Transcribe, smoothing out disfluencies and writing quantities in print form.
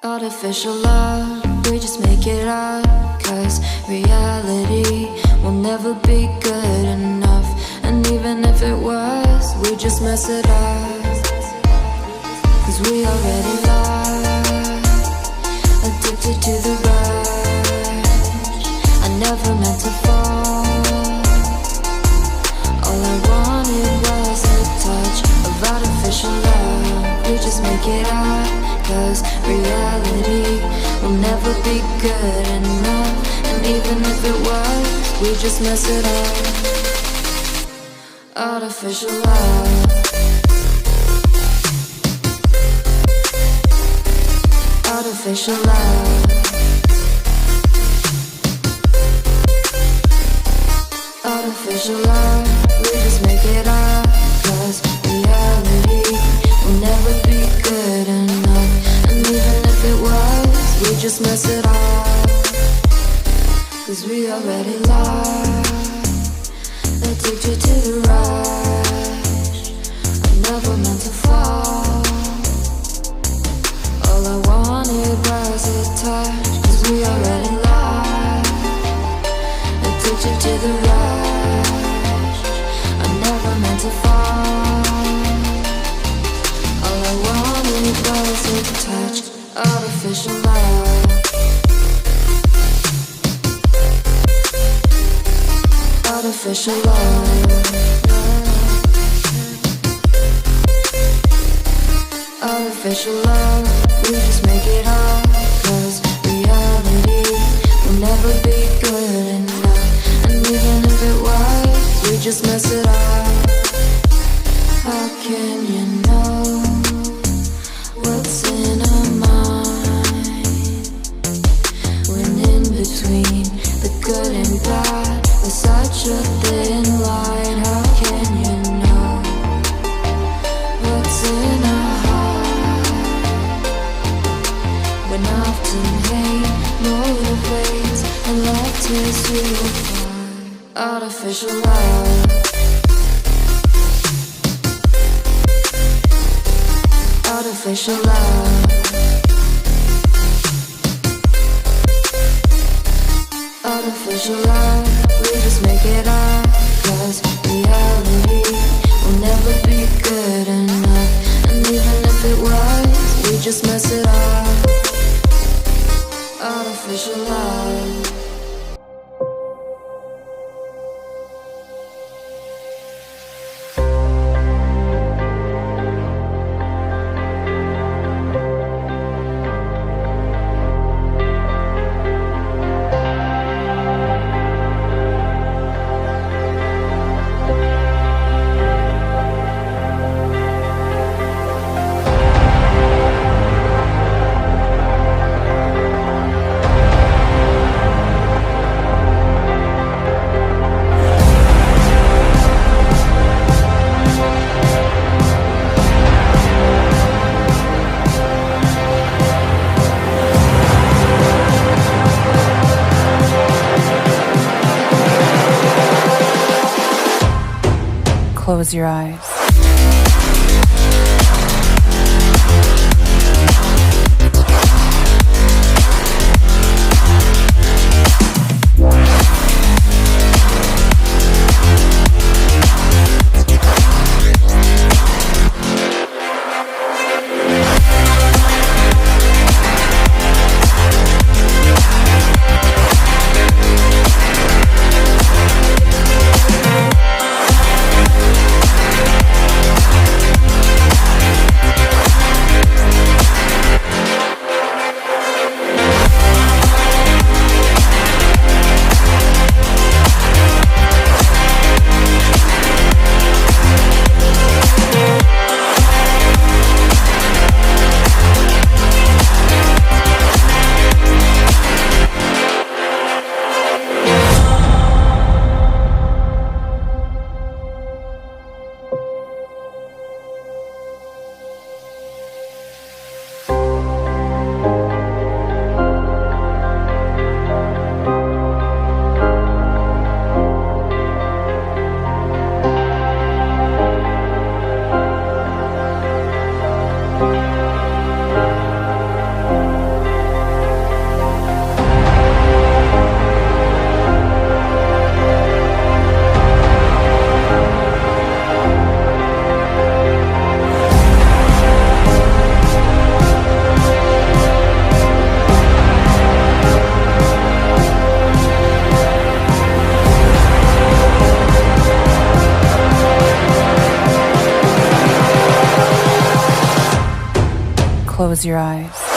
Artificial love, we just make it up, 'cause reality will never be good enough. And even if it was, we just mess it up, 'cause we already lost, addicted to the rush. I never meant to fall. All I wanted was a touch of artificial love. We just make it up, 'cause reality will never be good enough. And even if it was, we just mess it up. Artificial love. Artificial love. Artificial love. We just make it up, 'cause reality will never be good enough. And even if it was, we just mess it up, 'cause we already lost, addicted to the rush. I never meant to fall. All I wanted was a touch, 'cause we already lost, addicted to the rush. I never meant to fall. All I wanted was a touch, artificial love. Artificial love. Artificial love. We just make it up, 'cause reality will never be good enough. And even if it was, we just mess it up. How can you know what's in our mind, when in between the good and bad there's such a thin line? How can you know what's in our heart, when often hate motivates and love tears you apart? Artificial love. Artificial love. Artificial love. We just make it up, 'cause reality will never be good enough. And even if it was, we just mess it up. Artificial love. Close your eyes. close your eyes.